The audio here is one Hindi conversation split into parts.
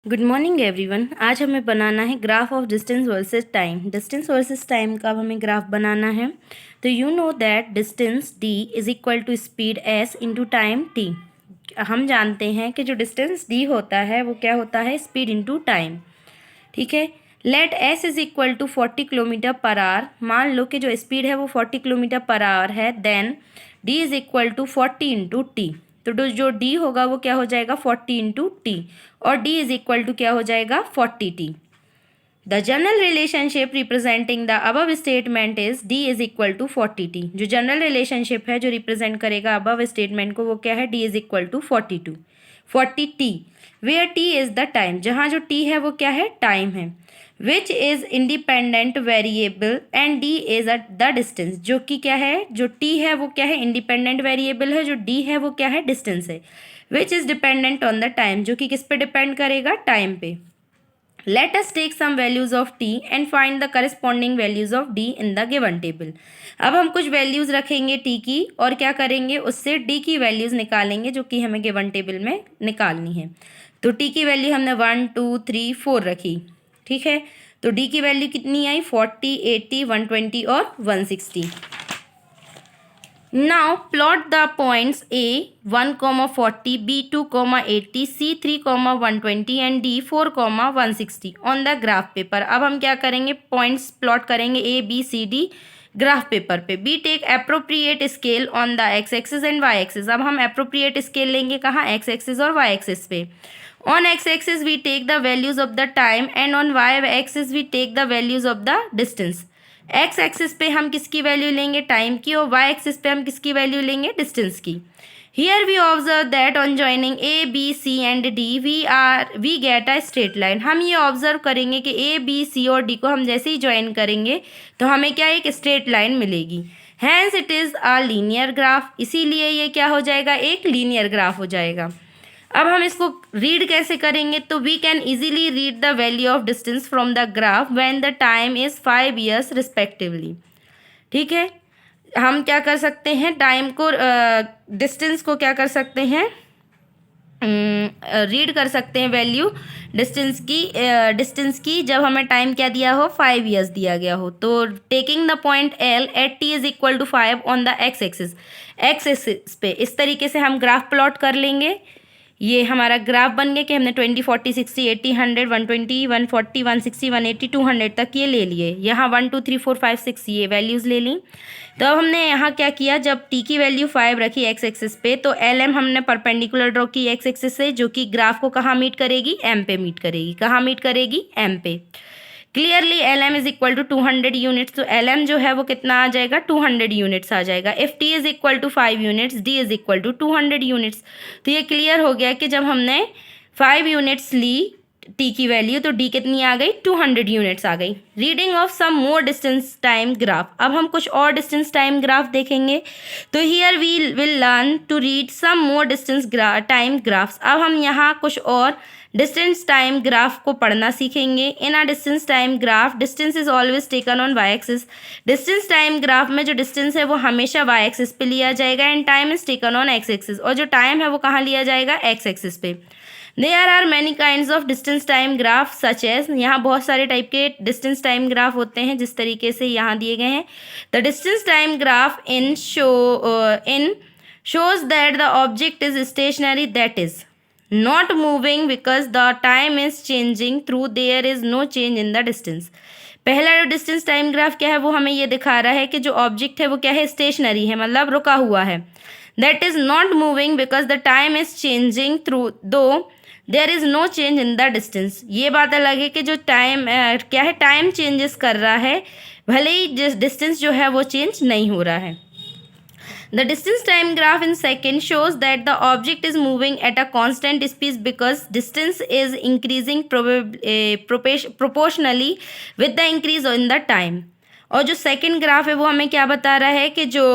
Good morning everyone. आज हमें बनाना है graph of distance versus time. Distance versus time का अब हमें ग्राफ बनाना है। तो you know that distance d is equal to speed s into time t। हम जानते हैं कि जो डिस्टेंस d होता है वो क्या होता है, स्पीड इंटू टाइम। ठीक है। Let s is equal to 40 kilometre per hour. मान लो कि जो स्पीड है वो 40 किलोमीटर पर आवर है। Then d is equal to 40 into T. तो जो d होगा वो क्या हो जाएगा, 40 इंटू टी, और d इज इक्वल टू क्या हो जाएगा, 40t। The general relationship representing the above statement is d is equal to 40t। जो जनरल रिलेशनशिप है जो रिप्रेजेंट करेगा अबव स्टेटमेंट को वो क्या है, d is equal to 40t, where t is the time. जहाँ जो t है वो क्या है, टाइम है। Which is independent variable and d is the distance. जो कि क्या है, जो t है वो क्या है, इंडिपेंडेंट वेरिएबल है। जो d है वो क्या है, डिस्टेंस है। Which is dependent on the time, जो कि किस पे डिपेंड करेगा, टाइम पे। Let us take some values of t and find the corresponding values of d in the given table। अब हम कुछ वैल्यूज़ रखेंगे t की और क्या करेंगे, उससे d की वैल्यूज़ निकालेंगे जो कि हमें गिवन टेबल में निकालनी है। तो t की वैल्यू हमने 1 2 3 4 रखी। ठीक है। तो d की वैल्यू कितनी आई, 40 80 120 और 160। Now plot the points A 1, 40, B 2, 80, C 3, 120 and D 4, 160 on the graph paper। अब हम क्या करेंगे, पॉइंट्स प्लॉट करेंगे A B C D graph paper पे। Be take appropriate scale on the X axis and Y axis. अब हम अप्रोप्रिएट स्केल लेंगे कहाँ, एक्स एक्सिस और वाई एक्सिस पे। On X axis we take the values of the time and on Y axis we take the values of the distance. X axis पे हम किसकी वैल्यू लेंगे, टाइम की, और वाई एक्सिस पे हम किसकी वैल्यू लेंगे, डिस्टेंस की। Here we observe that on joining A B C and D we get a straight line. हम ये ऑब्जर्व करेंगे कि ए बी सी और डी को हम जैसे ही ज्वाइन करेंगे तो हमें क्या, एक स्ट्रेट लाइन मिलेगी। Hence it is a linear graph, इसीलिए ये क्या हो जाएगा, एक लीनियर ग्राफ हो जाएगा। अब हम इसको रीड कैसे करेंगे, तो we can easily read the value of distance from the graph when the time is 5 years respectively. ठीक है। हम क्या कर सकते हैं, टाइम को डिस्टेंस को क्या कर सकते हैं, रीड कर सकते हैं वैल्यू डिस्टेंस की जब हमें टाइम क्या दिया हो, 5 years दिया गया हो। तो taking the point L at T is equal to 5 on the X axis पे, इस तरीके से हम ग्राफ प्लॉट कर लेंगे। ये हमारा ग्राफ बन गया कि हमने 20 40 60 80 100 120 140 160 180 200 तक ये ले लिए। यहाँ 1 2 3 4 5 6 ये वैल्यूज़ ले ली। तो अब हमने यहाँ क्या किया, जब t की वैल्यू 5 रखी एक्स एक्सिस पे, तो एल एम हमने परपेंडिकुलर ड्रॉ की एक्स एक्सिस से, जो कि ग्राफ को कहाँ मीट करेगी, एम पे मीट करेगी। कहाँ मीट करेगी, एम पे। Clearly L M is equal to 200 units. तो एल एम जो है वो कितना आ जाएगा, 200 यूनिट्स आ जाएगा। If T is equal to 5 units, D is equal to 200 units. तो ये क्लियर हो गया कि जब हमने 5 यूनिट्स ली टी की वैल्यू, तो डी कितनी आ गई, 200 यूनिट्स आ गई। Reading of some more distance time graph. अब हम कुछ और डिस्टेंस टाइम ग्राफ देखेंगे। तो here we will learn to read some more distance time graphs. अब हम यहाँ कुछ और डिस्टेंस टाइम ग्राफ को पढ़ना सीखेंगे। In a distance time graph distance is always taken on Y axis. Distance time graph में जो डिस्टेंस है वो हमेशा वाई एक्सिस पे लिया जाएगा and time is taken on X axis, और जो टाइम है वो कहाँ लिया जाएगा, एक्स एक्सिस पे। There are many kinds of distance time graph such as, यहाँ बहुत सारे टाइप के डिस्टेंस टाइम ग्राफ होते हैं जिस तरीके से यहाँ दिए गए हैं। The distance time graph in shows that the object is stationary, that is not moving because the time is changing through there is no change in the distance। पहला जो डिस्टेंस टाइम ग्राफ क्या है वो हमें ये दिखा रहा है कि जो ऑब्जेक्ट है वो क्या है, स्टेशनरी है, मतलब रुका हुआ है। That is not moving because the time is changing through though there is no change in the distance. ये बात अलग है कि जो टाइम क्या है, टाइम चेंजेस कर रहा है, भले ही डिस्टेंस जो है वो चेंज नहीं हो रहा है। The distance time graph in second shows that the object is moving at a constant speed because distance is increasing proportionally with the increase in the time। और जो सेकंड ग्राफ है वो हमें क्या बता रहा है कि जो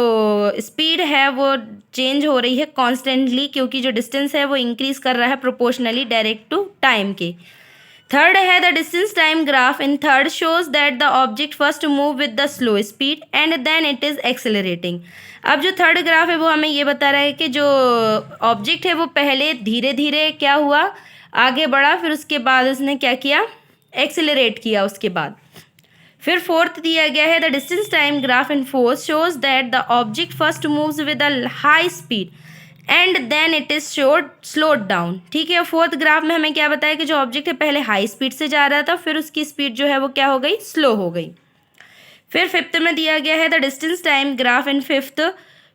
स्पीड है वो चेंज हो रही है कॉन्स्टेंटली, क्योंकि जो डिस्टेंस है वो इंक्रीज कर रहा है प्रोपोर्शनली डायरेक्ट टू टाइम के। थर्ड है the distance time graph in third shows that the object first move with the slow speed and then it is accelerating. अब जो थर्ड ग्राफ है वो हमें ये बता रहा है कि जो ऑब्जेक्ट है वो पहले धीरे धीरे क्या हुआ, आगे बढ़ा, फिर उसके बाद उसने क्या किया, एक्सेलरेट किया उसके बाद। फिर फोर्थ दिया गया है the distance time graph in fourth shows that the object first moves with a high speed and then it is slowed down. ठीक है, फोर्थ ग्राफ में हमें क्या बताया कि जो ऑब्जेक्ट है पहले हाई स्पीड से जा रहा था, फिर उसकी स्पीड जो है वो क्या हो गई, स्लो हो गई। फिर फिफ्थ में दिया गया है the distance time graph in fifth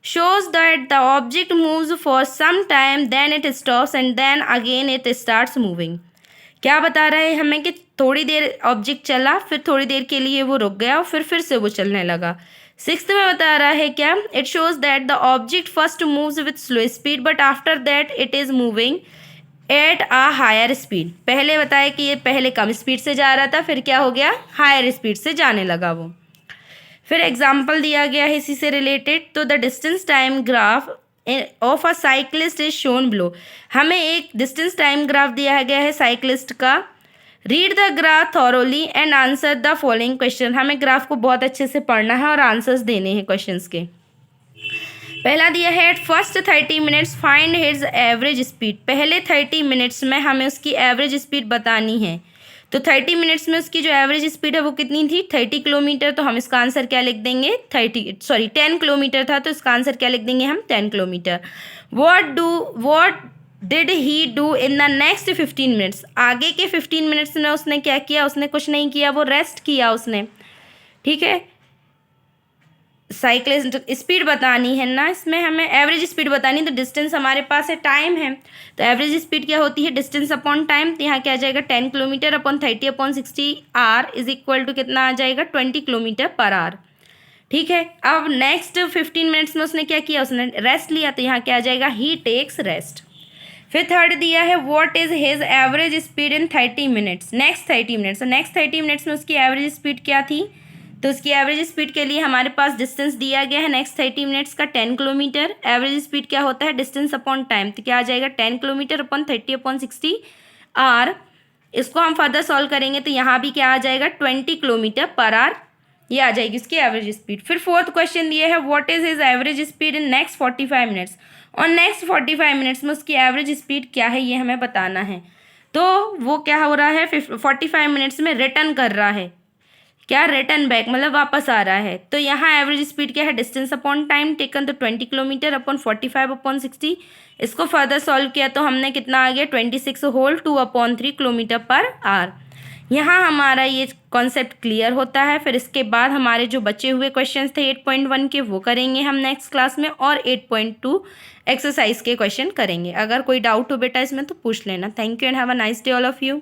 shows that the object moves for some time, then it stops and then again it starts moving। क्या बता रहा है हमें कि थोड़ी देर ऑब्जेक्ट चला, फिर थोड़ी देर के लिए वो रुक गया और फिर से वो चलने लगा। सिक्स्थ में बता रहा है क्या, it shows that the object first moves with slow speed but after that it is moving at a higher speed. पहले बताया कि ये पहले कम स्पीड से जा रहा था, फिर क्या हो गया, हायर स्पीड से जाने लगा वो। फिर एग्जाम्पल दिया गया है इसी से रिलेटेड, तो the distance time graph of a cyclist is shown below. हमें एक डिस्टेंस टाइम ग्राफ दिया गया है साइक्लिस्ट का। Read the graph thoroughly and answer the following question. हमें ग्राफ को बहुत अच्छे से पढ़ना है और आंसर्स देने हैं क्वेश्चंस के। पहला दिया है at first 30 minutes find his average speed. पहले 30 मिनट्स में हमें उसकी एवरेज स्पीड बतानी है। तो 30 मिनट्स में उसकी जो एवरेज स्पीड है वो कितनी थी, 30 किलोमीटर। तो हम इसका आंसर क्या लिख देंगे, 10 किलोमीटर था, तो इसका आंसर क्या लिख देंगे हम, 10 kilometre. What did he do in the next 15 minutes. आगे के 15 मिनट्स में उसने क्या किया, उसने कुछ नहीं किया, वो रेस्ट किया उसने। ठीक है, साइक्लिस्ट स्पीड बतानी है ना, इसमें हमें एवरेज स्पीड बतानी, तो डिस्टेंस हमारे पास है, टाइम है, तो एवरेज स्पीड क्या होती है, डिस्टेंस अपॉन टाइम। तो यहाँ क्या आ जाएगा, 10 kilometre upon 30 upon 60 R is equal to कितना आ जाएगा, 20 किलोमीटर पर आर। ठीक है, अब नेक्स्ट 15 मिनट्स में उसने क्या किया, उसने रेस्ट लिया, तो यहाँ क्या आ जाएगा, ही टेक्स रेस्ट। फिर थर्ड दिया है what is his average speed in 30 minutes, next 30 minutes. तो नेक्स्ट 30 मिनट्स में उसकी एवरेज स्पीड क्या थी, तो उसकी एवरेज स्पीड के लिए हमारे पास डिस्टेंस दिया गया है नेक्स्ट 30 मिनट्स का 10 किलोमीटर। एवरेज स्पीड क्या होता है, डिस्टेंस अपॉन टाइम, तो क्या आ जाएगा 10 किलोमीटर अपॉन 30 अपॉन 60 आर। इसको हम फर्दर सॉल्व करेंगे तो यहाँ भी क्या आ जाएगा, 20 किलोमीटर पर आर, ये आ जाएगी उसकी एवरेज स्पीड। फिर फोर्थ क्वेश्चन दिया है what is his average speed in next 45 minutes, और नेक्स्ट 45 मिनट्स में उसकी एवरेज स्पीड क्या है ये हमें बताना है। तो वो क्या हो रहा है, 45 मिनट्स में रिटर्न कर रहा है, क्या, रिटर्न बैक, मतलब वापस आ रहा है। तो यहाँ एवरेज स्पीड क्या है, डिस्टेंस अपॉन टाइम टेकन, तो 20 किलोमीटर अपॉन 45 अपॉन 60। इसको फर्दर सॉल्व किया तो हमने कितना आ गया, 26 होल 2 अपॉन 3 किलोमीटर पर आर। यहाँ हमारा ये कॉन्सेप्ट क्लियर होता है। फिर इसके बाद हमारे जो बचे हुए क्वेश्चंस थे 8.1 के वो करेंगे हम नेक्स्ट क्लास में, और 8.2 एक्सरसाइज के क्वेश्चन करेंगे। अगर कोई डाउट हो बेटा इसमें तो पूछ लेना। Thank you and have a nice day all of you.